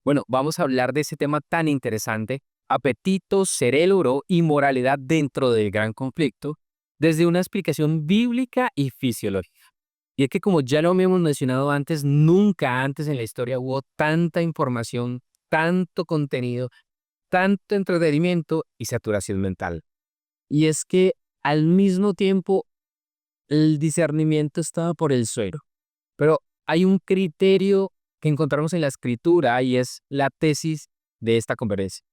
Bueno, vamos a hablar de ese tema tan interesante, apetito, cerebro y moralidad dentro del gran conflicto, desde una explicación bíblica y fisiológica. Y es que como ya lo habíamos mencionado antes, nunca antes en la historia hubo tanta información, tanto contenido, tanto entretenimiento y saturación mental. Y es que al mismo tiempo el discernimiento estaba por el suelo. Pero hay un criterio que encontramos en la escritura y es la tesis de esta conferencia.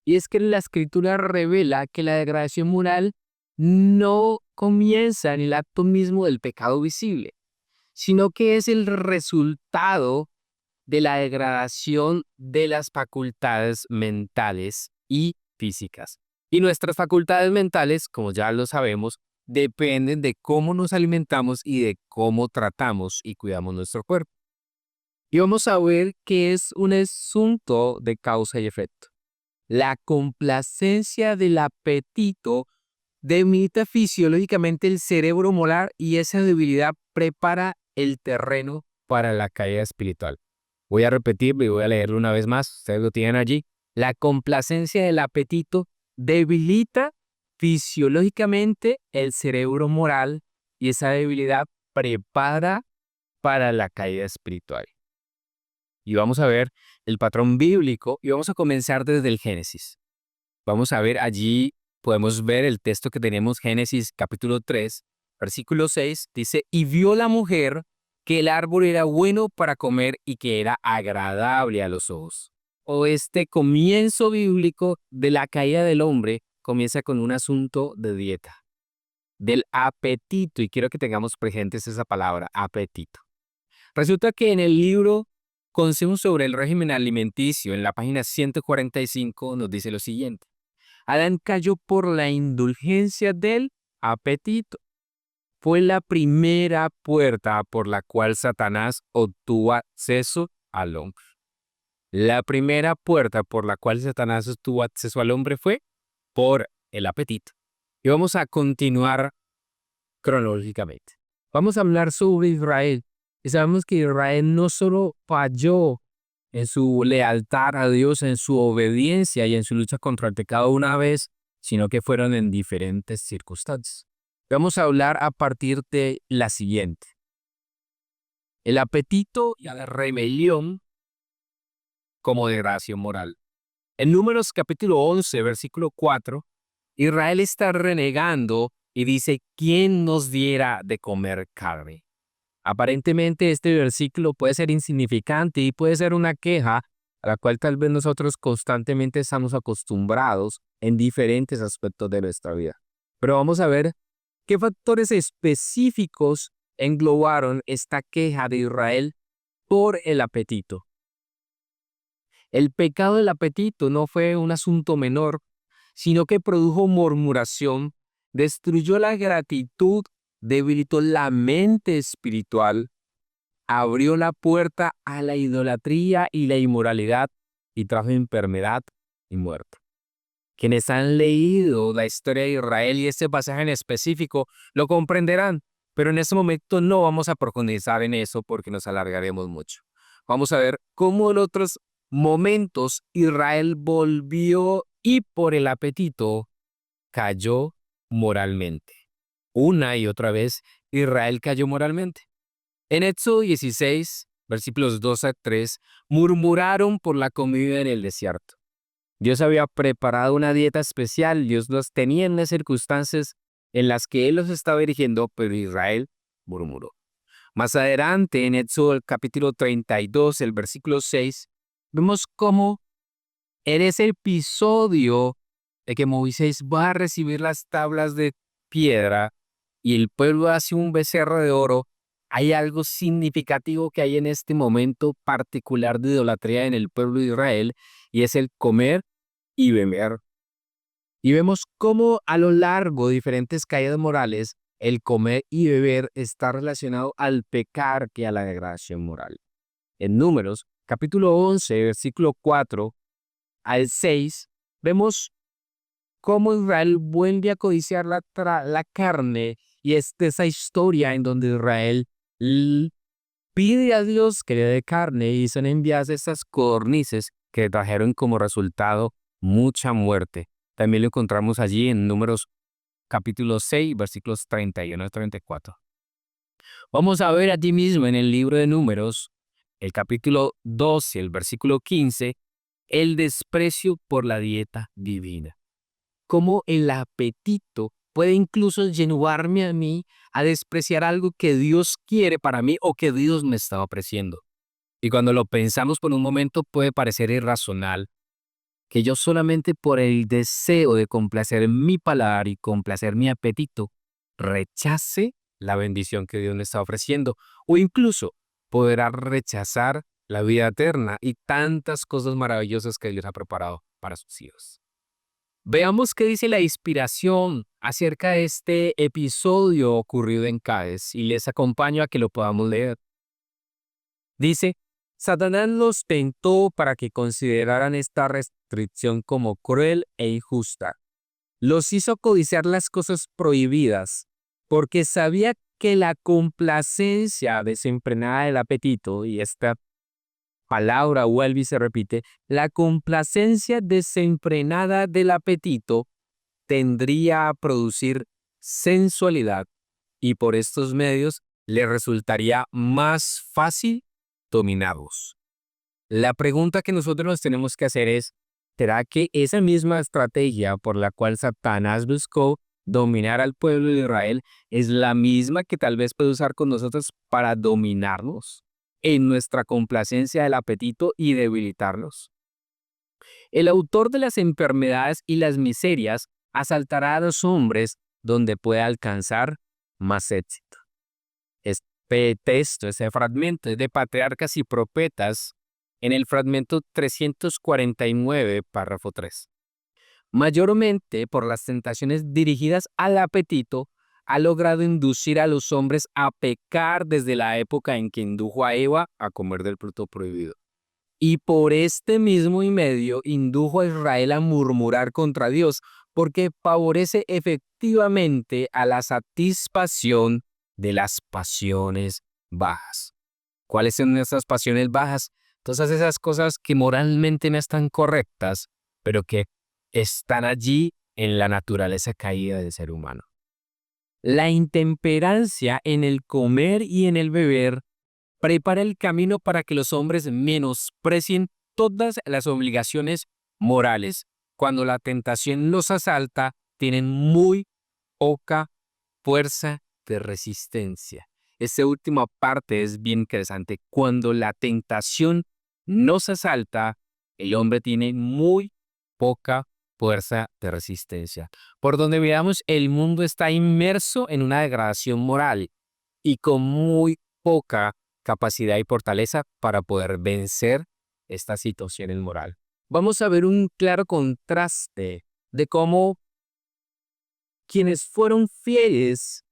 Y es que la escritura revela que la degradación moral no comienza en el acto mismo del pecado visible, sino que es el resultado de la degradación de las facultades mentales y físicas. Y nuestras facultades mentales, como ya lo sabemos, dependen de cómo nos alimentamos y de cómo tratamos y cuidamos nuestro cuerpo. Y vamos a ver que es un asunto de causa y efecto. La complacencia del apetito debilita fisiológicamente el cerebro molar y esa debilidad prepara el terreno para la caída espiritual. Voy a repetirlo y voy a leerlo una vez más. Ustedes lo tienen allí. La complacencia del apetito debilita fisiológicamente el cerebro moral y esa debilidad prepara para la caída espiritual. Y vamos a ver el patrón bíblico y vamos a comenzar desde el Génesis. Vamos a ver allí, podemos ver el texto que tenemos, Génesis capítulo 3, versículo 6, dice, y vio la mujer que el árbol era bueno para comer y que era agradable a los ojos. O este comienzo bíblico de la caída del hombre comienza con un asunto de dieta, del apetito, y quiero que tengamos presentes esa palabra, apetito. Resulta que en el libro Consejos sobre el régimen alimenticio, en la página 145, nos dice lo siguiente. Adán cayó por la indulgencia del apetito. Fue la primera puerta por la cual Satanás obtuvo acceso al hombre. La primera puerta por la cual Satanás obtuvo acceso al hombre fue por el apetito. Y vamos a continuar cronológicamente. Vamos a hablar sobre Israel. Y sabemos que Israel no solo falló en su lealtad a Dios, en su obediencia y en su lucha contra el pecado una vez, sino que fueron en diferentes circunstancias. Vamos a hablar a partir de la siguiente. El apetito y la rebelión como degradación moral. En Números capítulo 11, versículo 4, Israel está renegando y dice, ¿quién nos diera de comer carne? Aparentemente este versículo puede ser insignificante y puede ser una queja a la cual tal vez nosotros constantemente estamos acostumbrados en diferentes aspectos de nuestra vida. Pero vamos a ver qué factores específicos englobaron esta queja de Israel por el apetito. El pecado del apetito no fue un asunto menor, sino que produjo murmuración, destruyó la gratitud, debilitó la mente espiritual, abrió la puerta a la idolatría y la inmoralidad y trajo enfermedad y muerte. Quienes han leído la historia de Israel y este pasaje en específico lo comprenderán, pero en este momento no vamos a profundizar en eso porque nos alargaremos mucho. Vamos a ver cómo en otros momentos Israel volvió y por el apetito cayó moralmente. Una y otra vez Israel cayó moralmente. En Éxodo 16, versículos 2 a 3, murmuraron por la comida en el desierto. Dios había preparado una dieta especial, Dios los tenía en las circunstancias en las que Él los estaba dirigiendo, pero Israel murmuró. Más adelante, en Éxodo el capítulo 32, el versículo 6, vemos cómo en ese episodio de que Moisés va a recibir las tablas de piedra y el pueblo hace un becerro de oro, hay algo significativo que hay en este momento particular de idolatría en el pueblo de Israel y es el comer y beber. Y vemos cómo a lo largo de diferentes caídas morales, el comer y beber está relacionado al pecar que a la degradación moral. En Números, capítulo 11, versículo 4 al 6, vemos cómo Israel vuelve a codiciar la carne y es de esa historia en donde Israel pide a Dios que le dé carne y son enviadas estas codornices que trajeron como resultado mucha muerte. También lo encontramos allí en Números capítulo 6, versículos 31 al 34. Vamos a ver allí mismo en el libro de Números, el capítulo 12, el versículo 15, el desprecio por la dieta divina. Cómo el apetito puede incluso llevarme a mí a despreciar algo que Dios quiere para mí o que Dios me está ofreciendo. Y cuando lo pensamos por un momento puede parecer irracional que yo solamente por el deseo de complacer mi paladar y complacer mi apetito rechace la bendición que Dios me está ofreciendo o incluso podrá rechazar la vida eterna y tantas cosas maravillosas que Dios ha preparado para sus hijos. Veamos qué dice la inspiración acerca de este episodio ocurrido en Cádiz y les acompaño a que lo podamos leer. Dice, Satanás los tentó para que consideraran esta restricción como cruel e injusta. Los hizo codiciar las cosas prohibidas, porque sabía que la complacencia desenfrenada del apetito, y esta palabra vuelve y se repite, la complacencia desenfrenada del apetito tendría a producir sensualidad y por estos medios le resultaría más fácil dominarlos. La pregunta que nosotros nos tenemos que hacer es, ¿será que esa misma estrategia por la cual Satanás buscó dominar al pueblo de Israel es la misma que tal vez puede usar con nosotros para dominarnos en nuestra complacencia del apetito y debilitarnos? El autor de las enfermedades y las miserias asaltará a los hombres donde pueda alcanzar más éxito. Este texto, ese fragmento es de Patriarcas y Profetas en el fragmento 349, párrafo 3. Mayormente por las tentaciones dirigidas al apetito, ha logrado inducir a los hombres a pecar desde la época en que indujo a Eva a comer del fruto prohibido. Y por este mismo y medio indujo a Israel a murmurar contra Dios, porque favorece efectivamente a la satisfacción de las pasiones bajas. ¿Cuáles son esas pasiones bajas? Todas esas cosas que moralmente no están correctas, pero que están allí en la naturaleza caída del ser humano. La intemperancia en el comer y en el beber prepara el camino para que los hombres menosprecien todas las obligaciones morales. Cuando la tentación los asalta, tienen muy poca fuerza de resistencia. Esta última parte es bien interesante. Cuando la tentación nos asalta, el hombre tiene muy poca fuerza de resistencia. Por donde veamos, el mundo está inmerso en una degradación moral y con muy poca capacidad y fortaleza para poder vencer esta situación moral. Vamos a ver un claro contraste de cómo quienes fueron fieles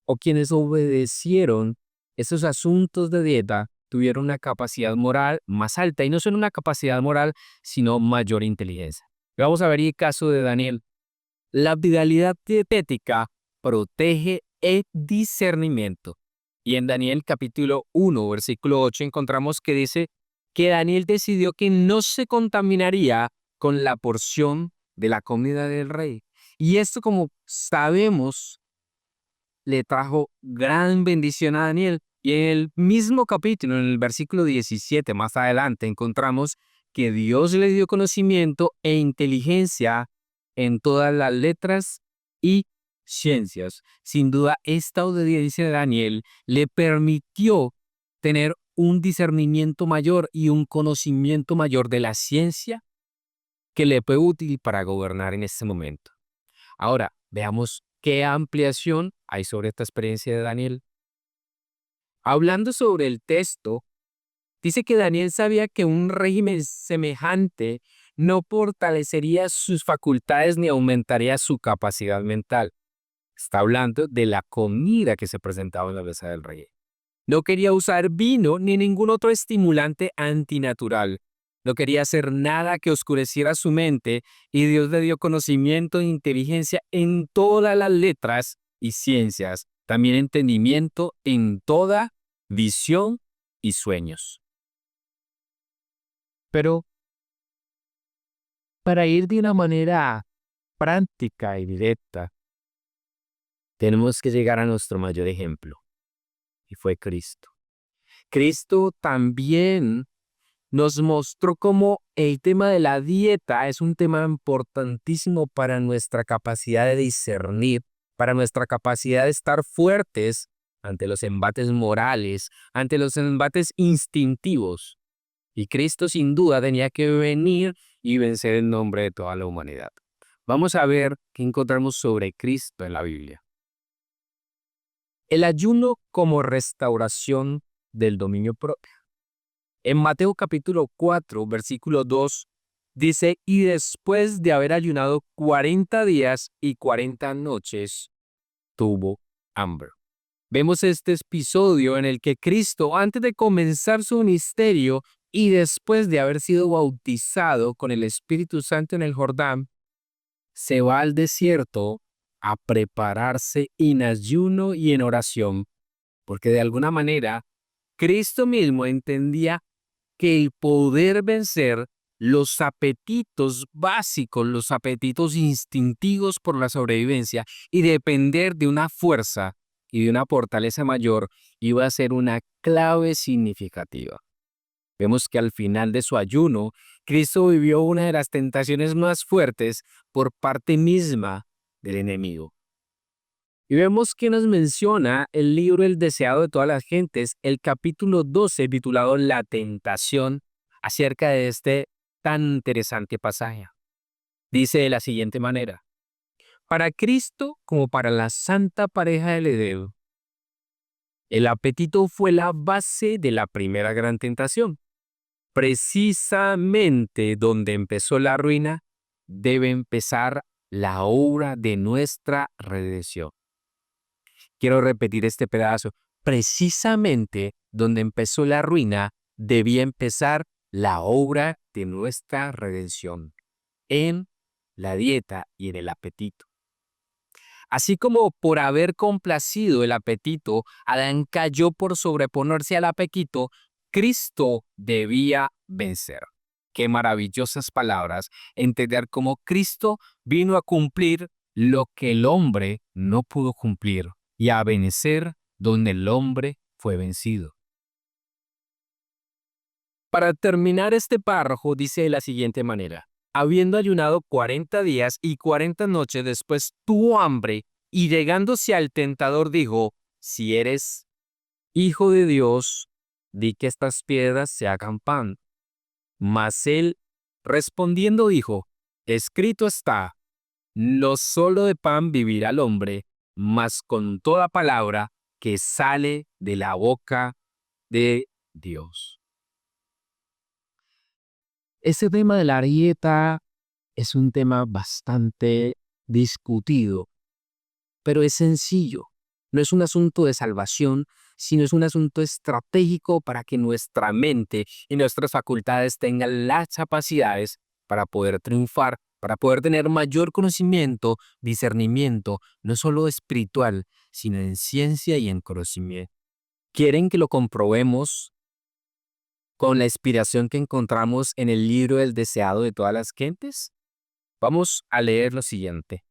o quienes obedecieron esos asuntos de dieta tuvieron una capacidad moral más alta y no solo una capacidad moral, sino mayor inteligencia. Vamos a ver el caso de Daniel. La fidelidad dietética protege el discernimiento. Y en Daniel capítulo 1, versículo 8 encontramos que dice que Daniel decidió que no se contaminaría con la porción de la comida del rey. Y esto, como sabemos, le trajo gran bendición a Daniel. Y en el mismo capítulo, en el versículo 17, más adelante, encontramos que Dios le dio conocimiento e inteligencia en todas las letras y ciencias. Sin duda, esta obediencia de Daniel le permitió tener un discernimiento mayor y un conocimiento mayor de la ciencia que le fue útil para gobernar en este momento. Ahora, veamos qué ampliación hay sobre esta experiencia de Daniel. Hablando sobre el texto, dice que Daniel sabía que un régimen semejante no fortalecería sus facultades ni aumentaría su capacidad mental. Está hablando de la comida que se presentaba en la mesa del rey. No quería usar vino ni ningún otro estimulante antinatural. No quería hacer nada que oscureciera su mente y Dios le dio conocimiento e inteligencia en todas las letras y ciencias, también entendimiento en toda visión y sueños. Pero para ir de una manera práctica y directa, tenemos que llegar a nuestro mayor ejemplo, y fue Cristo. Cristo también nos mostró cómo el tema de la dieta es un tema importantísimo para nuestra capacidad de discernir, para nuestra capacidad de estar fuertes ante los embates morales, ante los embates instintivos. Y Cristo sin duda tenía que venir y vencer en nombre de toda la humanidad. Vamos a ver qué encontramos sobre Cristo en la Biblia. El ayuno como restauración del dominio propio. En Mateo capítulo 4, versículo 2, dice, y después de haber ayunado 40 días y 40 noches, tuvo hambre. Vemos este episodio en el que Cristo, antes de comenzar su ministerio y después de haber sido bautizado con el Espíritu Santo en el Jordán, se va al desierto a prepararse en ayuno y en oración, porque de alguna manera Cristo mismo entendía que el poder vencer los apetitos básicos, los apetitos instintivos por la sobrevivencia y depender de una fuerza y de una fortaleza mayor iba a ser una clave significativa. Vemos que al final de su ayuno, Cristo vivió una de las tentaciones más fuertes por parte misma del enemigo. Y vemos que nos menciona el libro El deseado de todas las gentes, el capítulo 12, titulado La tentación, acerca de este tan interesante pasaje. Dice de la siguiente manera: para Cristo, como para la santa pareja del Edén, el apetito fue la base de la primera gran tentación. Precisamente donde empezó la ruina, debe empezar la obra de nuestra redención. Quiero repetir este pedazo. Precisamente donde empezó la ruina, debía empezar la obra de nuestra redención, en la dieta y en el apetito. Así como por haber complacido el apetito, Adán cayó por sobreponerse al apetito, Cristo debía vencer. Qué maravillosas palabras, entender cómo Cristo vino a cumplir lo que el hombre no pudo cumplir y a vencer donde el hombre fue vencido. Para terminar este párrafo dice de la siguiente manera: habiendo ayunado 40 días y 40 noches después tuvo hambre y llegándose al tentador dijo, si eres hijo de Dios, di que estas piedras se hagan pan. Mas él respondiendo dijo, escrito está, no solo de pan vivirá el hombre, mas con toda palabra que sale de la boca de Dios. Ese tema de la dieta es un tema bastante discutido, pero es sencillo. No es un asunto de salvación, sino es un asunto estratégico para que nuestra mente y nuestras facultades tengan las capacidades para poder triunfar, para poder tener mayor conocimiento, discernimiento, no solo espiritual, sino en ciencia y en conocimiento. ¿Quieren que lo comprobemos con la inspiración que encontramos en el libro El deseado de todas las gentes? Vamos a leer lo siguiente.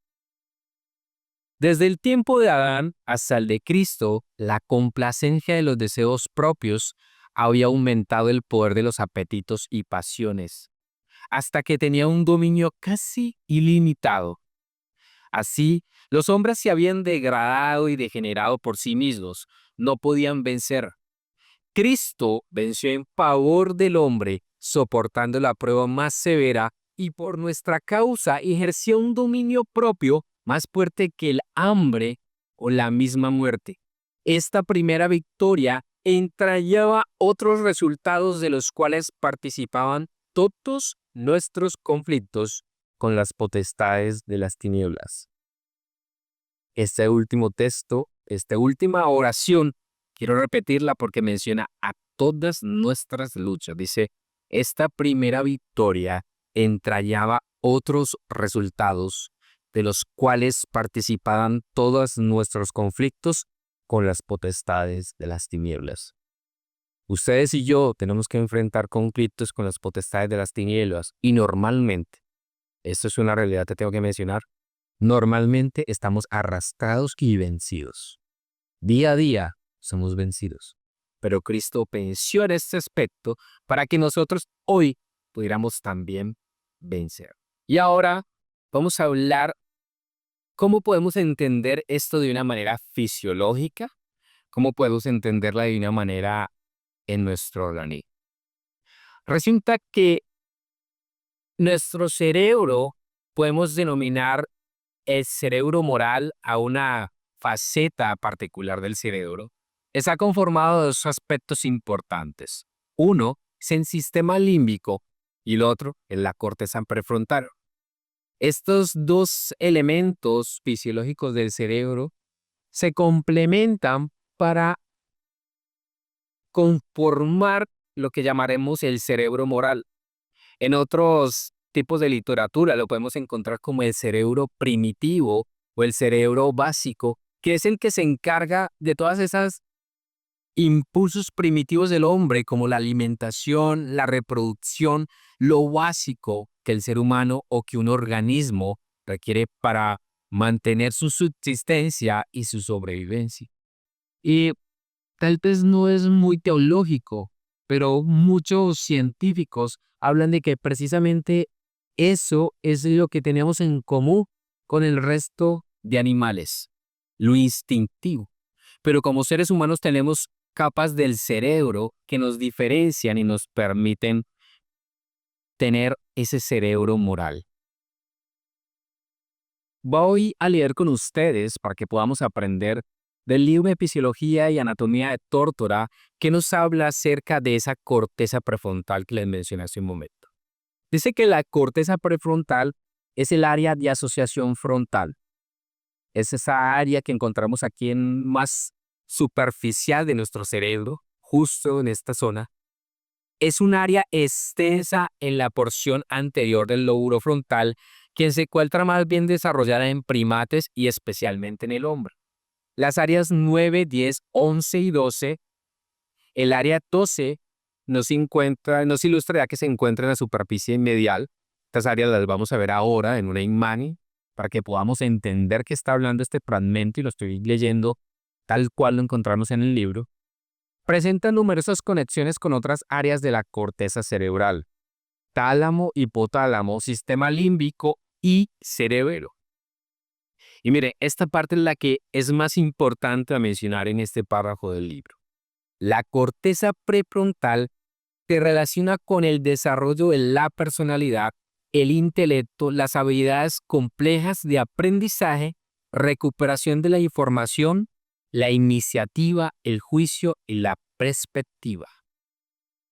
Desde el tiempo de Adán hasta el de Cristo, la complacencia de los deseos propios había aumentado el poder de los apetitos y pasiones, hasta que tenía un dominio casi ilimitado. Así, los hombres se habían degradado y degenerado por sí mismos, no podían vencer. Cristo venció en favor del hombre, soportando la prueba más severa y por nuestra causa ejerció un dominio propio más fuerte que el hambre o la misma muerte. Esta primera victoria entrañaba otros resultados de los cuales participaban todos nuestros conflictos con las potestades de las tinieblas. Este último texto, esta última oración, quiero repetirla porque menciona a todas nuestras luchas. Dice, esta primera victoria entrañaba otros resultados de los cuales participaban todos nuestros conflictos con las potestades de las tinieblas. Ustedes y yo tenemos que enfrentar conflictos con las potestades de las tinieblas y normalmente, esto es una realidad que tengo que mencionar, normalmente estamos arrastrados y vencidos. Día a día somos vencidos. Pero Cristo venció en este aspecto para que nosotros hoy pudiéramos también vencer. Y ahora vamos a hablar cómo podemos entender esto de una manera fisiológica, cómo podemos entenderla de una manera en nuestro organismo. Resulta que nuestro cerebro podemos denominar el cerebro moral a una faceta particular del cerebro. Está conformado de dos aspectos importantes. Uno es el sistema límbico y el otro es la corteza prefrontal. Estos dos elementos fisiológicos del cerebro se complementan para conformar lo que llamaremos el cerebro moral. En otros tipos de literatura lo podemos encontrar como el cerebro primitivo o el cerebro básico, que es el que se encarga de todas esas impulsos primitivos del hombre, como la alimentación, la reproducción, lo básico que el ser humano o que un organismo requiere para mantener su subsistencia y su sobrevivencia. Y tal vez no es muy teológico, pero muchos científicos hablan de que precisamente eso es lo que tenemos en común con el resto de animales, lo instintivo. Pero como seres humanos tenemos capas del cerebro que nos diferencian y nos permiten tener ese cerebro moral. Voy a leer con ustedes para que podamos aprender del libro de Fisiología y Anatomía de Tórtora que nos habla acerca de esa corteza prefrontal que les mencioné hace un momento. Dice que la corteza prefrontal es el área de asociación frontal. Es esa área que encontramos aquí en más superficial de nuestro cerebro, justo en esta zona. Es un área extensa en la porción anterior del lóbulo frontal que se encuentra más bien desarrollada en primates y especialmente en el hombre. Las áreas 9, 10, 11 y 12, el área 12 nos ilustra ya que se encuentra en la superficie medial. Estas áreas las vamos a ver ahora en una imagen para que podamos entender qué está hablando este fragmento y lo estoy leyendo tal cual lo encontramos en el libro. Presenta numerosas conexiones con otras áreas de la corteza cerebral: tálamo, hipotálamo, sistema límbico y cerebelo. Y mire, esta parte es la que es más importante a mencionar en este párrafo del libro. La corteza prefrontal se relaciona con el desarrollo de la personalidad, el intelecto, las habilidades complejas de aprendizaje, recuperación de la información, la iniciativa, el juicio y la perspectiva.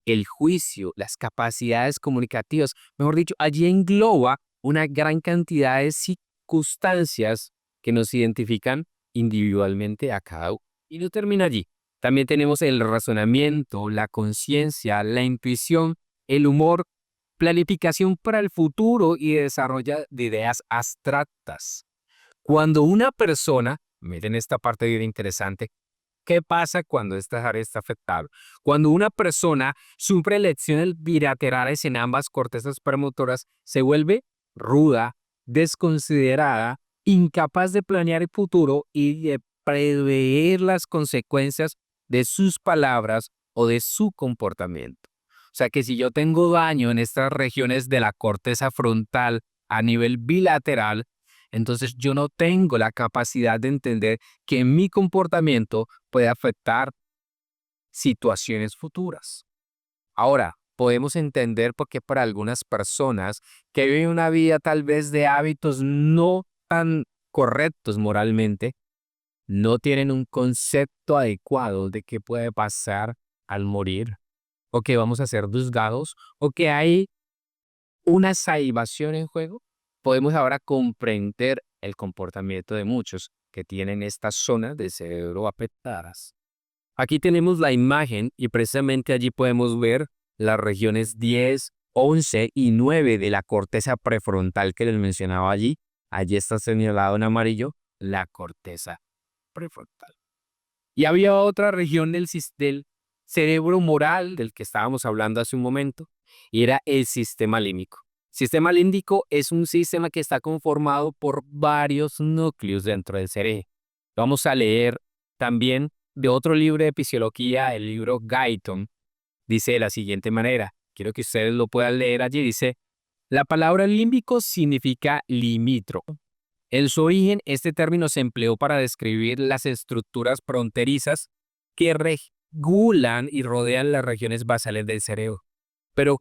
El juicio, las capacidades comunicativas, mejor dicho, allí engloba una gran cantidad de circunstancias que nos identifican individualmente a cada uno. Y no termina allí. También tenemos el razonamiento, la conciencia, la intuición, el humor, planificación para el futuro y desarrollo de ideas abstractas. Cuando una persona, miren esta parte bien interesante, ¿qué pasa cuando esta área está afectada? Cuando una persona sufre lesiones bilaterales en ambas cortezas premotoras, se vuelve ruda, desconsiderada, incapaz de planear el futuro y de prever las consecuencias de sus palabras o de su comportamiento. O sea que si yo tengo daño en estas regiones de la corteza frontal a nivel bilateral, entonces yo no tengo la capacidad de entender que mi comportamiento puede afectar situaciones futuras. Ahora, podemos entender por qué para algunas personas que viven una vida tal vez de hábitos no tan correctos moralmente, no tienen un concepto adecuado de qué puede pasar al morir, o que vamos a ser juzgados, o que hay una salvación en juego. Podemos ahora comprender el comportamiento de muchos que tienen estas zonas de cerebro afectadas. Aquí tenemos la imagen y precisamente allí podemos ver las regiones 10, 11 y 9 de la corteza prefrontal que les mencionaba allí. Allí está señalado en amarillo la corteza prefrontal. Y había otra región del cerebro moral del que estábamos hablando hace un momento y era el sistema límbico. Sistema límbico es un sistema que está conformado por varios núcleos dentro del cerebro. Vamos a leer también de otro libro de fisiología, el libro Guyton. Dice de la siguiente manera, quiero que ustedes lo puedan leer allí, dice, la palabra límbico significa limítrofe. En su origen, este término se empleó para describir las estructuras fronterizas que regulan y rodean las regiones basales del cerebro. Pero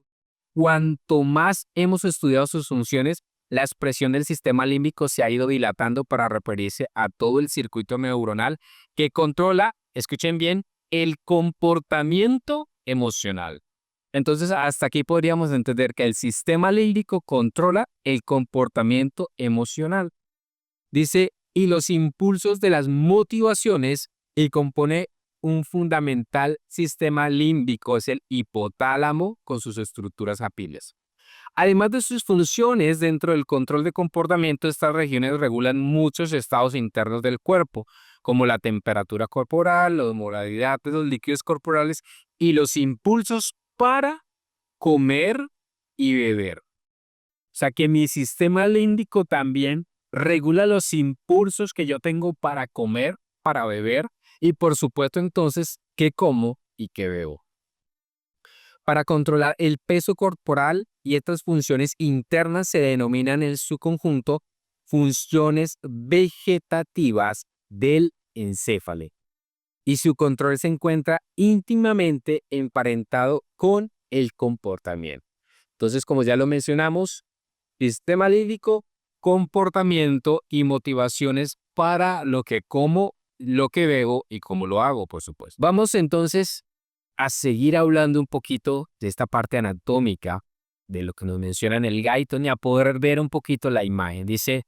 cuanto más hemos estudiado sus funciones, la expresión del sistema límbico se ha ido dilatando para referirse a todo el circuito neuronal que controla, escuchen bien, el comportamiento emocional. Entonces, hasta aquí podríamos entender que el sistema límbico controla el comportamiento emocional. Dice, y los impulsos de las motivaciones y compone un fundamental sistema límbico, es el hipotálamo con sus estructuras apiles. Además de sus funciones dentro del control de comportamiento, estas regiones regulan muchos estados internos del cuerpo, como la temperatura corporal, la osmolaridad de los líquidos corporales y los impulsos para comer y beber. O sea que mi sistema límbico también regula los impulsos que yo tengo para comer, para beber y por supuesto entonces qué como y qué bebo. Para controlar el peso corporal y estas funciones internas se denominan en su conjunto funciones vegetativas del encéfalo y su control se encuentra íntimamente emparentado con el comportamiento. Entonces, como ya lo mencionamos, sistema límbico, comportamiento y motivaciones para lo que como, lo que bebo y cómo lo hago, por supuesto. Vamos entonces a seguir hablando un poquito de esta parte anatómica, de lo que nos menciona en el Guyton y a poder ver un poquito la imagen. Dice,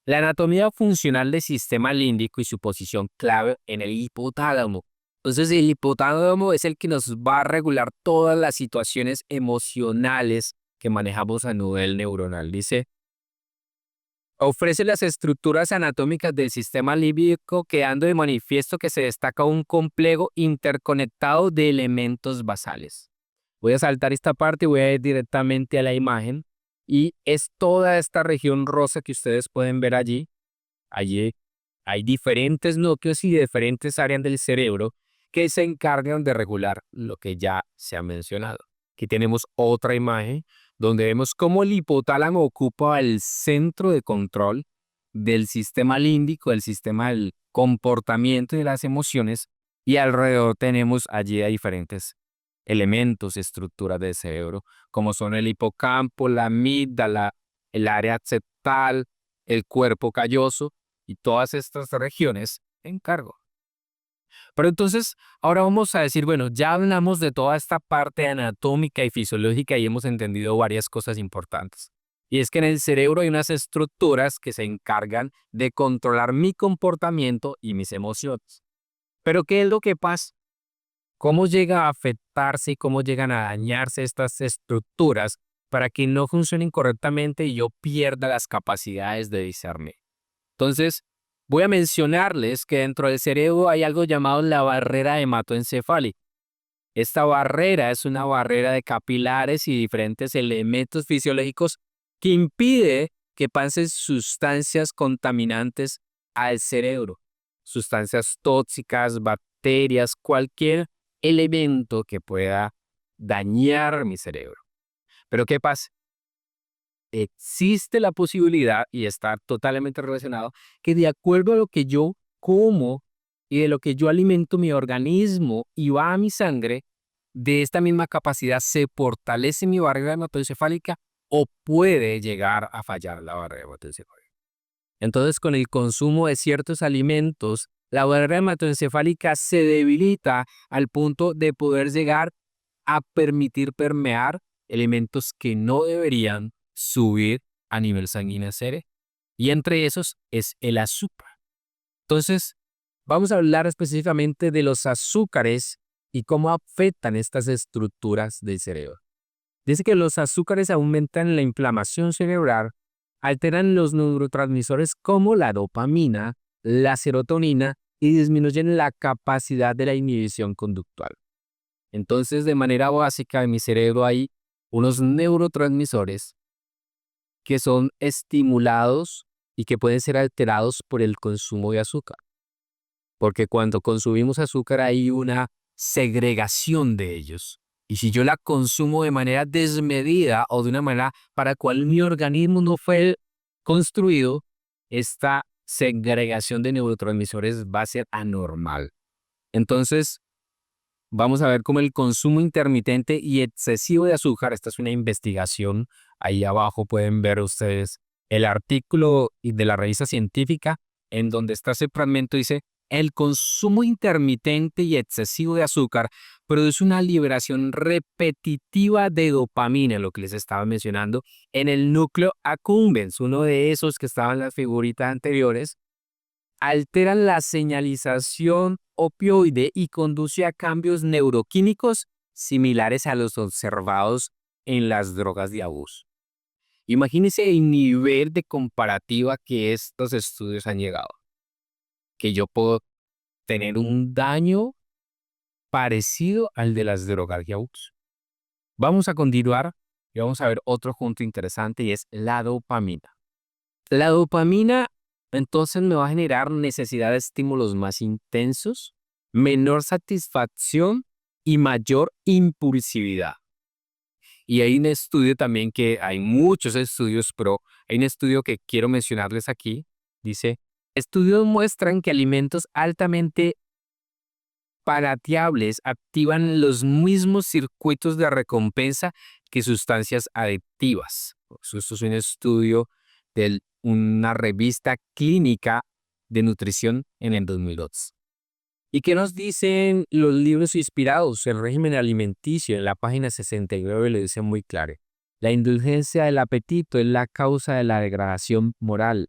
la anatomía funcional del sistema límbico y su posición clave en el hipotálamo. Entonces el hipotálamo es el que nos va a regular todas las situaciones emocionales que manejamos a nivel neuronal. Dice, ofrece las estructuras anatómicas del sistema límbico, quedando de manifiesto que se destaca un complejo interconectado de elementos basales. Voy a saltar esta parte y voy a ir directamente a la imagen. Y es toda esta región rosa que ustedes pueden ver allí. Allí hay diferentes núcleos y diferentes áreas del cerebro que se encargan de regular lo que ya se ha mencionado. Aquí tenemos otra imagen donde vemos cómo el hipotálamo ocupa el centro de control del sistema límbico, del sistema del comportamiento y de las emociones, y alrededor tenemos allí a diferentes elementos, estructuras del cerebro, como son el hipocampo, la amígdala, el área septal, el cuerpo calloso y todas estas regiones en cargo. Pero entonces, ahora vamos a decir, bueno, ya hablamos de toda esta parte anatómica y fisiológica y hemos entendido varias cosas importantes. Y es que en el cerebro hay unas estructuras que se encargan de controlar mi comportamiento y mis emociones. Pero ¿qué es lo que pasa? ¿Cómo llega a afectarse y cómo llegan a dañarse estas estructuras para que no funcionen correctamente y yo pierda las capacidades de discernir? Entonces, voy a mencionarles que dentro del cerebro hay algo llamado la barrera hematoencefálica. Esta barrera es una barrera de capilares y diferentes elementos fisiológicos que impide que pasen sustancias contaminantes al cerebro, sustancias tóxicas, bacterias, cualquier elemento que pueda dañar mi cerebro. Pero ¿qué pasa? Existe la posibilidad, y está totalmente relacionado, que de acuerdo a lo que yo como y de lo que yo alimento mi organismo y va a mi sangre, de esta misma capacidad se fortalece mi barrera hematoencefálica o puede llegar a fallar la barrera hematoencefálica. Entonces, con el consumo de ciertos alimentos, la barrera hematoencefálica se debilita al punto de poder llegar a permitir permear elementos que no deberían subir a nivel sanguíneo cerebro. Y entre esos es el azúcar. Entonces, vamos a hablar específicamente de los azúcares y cómo afectan estas estructuras del cerebro. Dice que los azúcares aumentan la inflamación cerebral, alteran los neurotransmisores como la dopamina, la serotonina y disminuyen la capacidad de la inhibición conductual. Entonces, de manera básica, en mi cerebro hay unos neurotransmisores que son estimulados y que pueden ser alterados por el consumo de azúcar. Porque cuando consumimos azúcar hay una segregación de ellos. Y si yo la consumo de manera desmedida o de una manera para la cual mi organismo no fue construido, esta segregación de neurotransmisores va a ser anormal. Entonces, vamos a ver cómo el consumo intermitente y excesivo de azúcar, esta es una investigación, ahí abajo pueden ver ustedes el artículo de la revista científica en donde está ese fragmento, dice, el consumo intermitente y excesivo de azúcar produce una liberación repetitiva de dopamina, lo que les estaba mencionando, en el núcleo accumbens, uno de esos que estaban en las figuritas anteriores, alteran la señalización opioide y conduce a cambios neuroquímicos similares a los observados en las drogas de abuso. Imagínense el nivel de comparativa que estos estudios han llegado, que yo puedo tener un daño parecido al de las drogas de abuso. Vamos a continuar y vamos a ver otro punto interesante y es la dopamina. La dopamina entonces me va a generar necesidad de estímulos más intensos, menor satisfacción y mayor impulsividad. Y hay un estudio también que hay muchos estudios, pero hay un estudio que quiero mencionarles aquí. Dice, estudios muestran que alimentos altamente palateables activan los mismos circuitos de recompensa que sustancias adictivas. Esto es un estudio de una revista clínica de nutrición en el 2002. ¿Y qué nos dicen los libros inspirados? El régimen alimenticio en la página 69 le dice muy claro. La indulgencia del apetito es la causa de la degradación moral.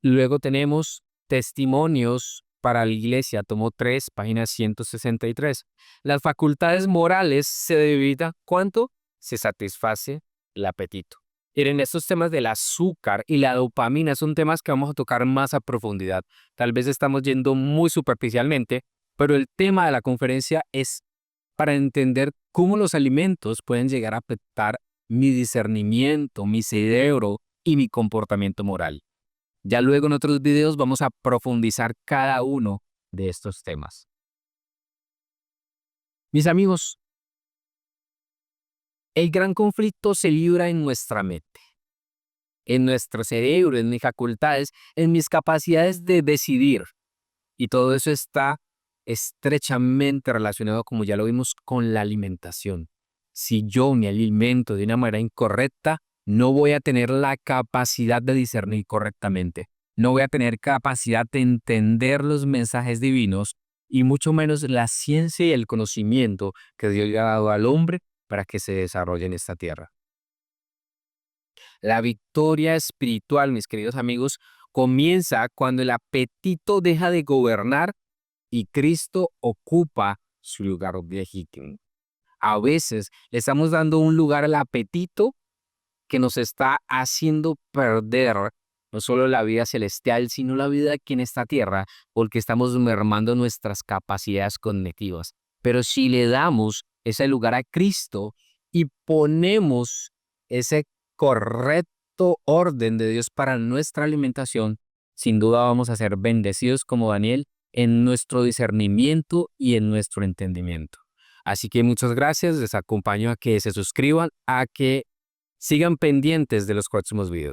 Luego tenemos testimonios para la iglesia, tomo 3, página 163. Las facultades morales se debilitan. ¿Cuánto? Se satisface el apetito. Miren, estos temas del azúcar y la dopamina son temas que vamos a tocar más a profundidad. Tal vez estamos yendo muy superficialmente, pero el tema de la conferencia es para entender cómo los alimentos pueden llegar a afectar mi discernimiento, mi cerebro y mi comportamiento moral. Ya luego en otros videos vamos a profundizar cada uno de estos temas. Mis amigos, el gran conflicto se libra en nuestra mente, en nuestro cerebro, en mis facultades, en mis capacidades de decidir. Y todo eso está estrechamente relacionado, como ya lo vimos, con la alimentación. Si yo me alimento de una manera incorrecta, no voy a tener la capacidad de discernir correctamente. No voy a tener capacidad de entender los mensajes divinos y mucho menos la ciencia y el conocimiento que Dios le ha dado al hombre para que se desarrolle en esta tierra. La victoria espiritual, mis queridos amigos, comienza cuando el apetito deja de gobernar y Cristo ocupa su lugar legítimo. A veces le estamos dando un lugar al apetito que nos está haciendo perder no solo la vida celestial, sino la vida aquí en esta tierra, porque estamos mermando nuestras capacidades cognitivas. Pero si le damos ese lugar a Cristo y ponemos ese correcto orden de Dios para nuestra alimentación, sin duda vamos a ser bendecidos como Daniel en nuestro discernimiento y en nuestro entendimiento. Así que muchas gracias, les acompaño a que se suscriban, a que sigan pendientes de los próximos videos.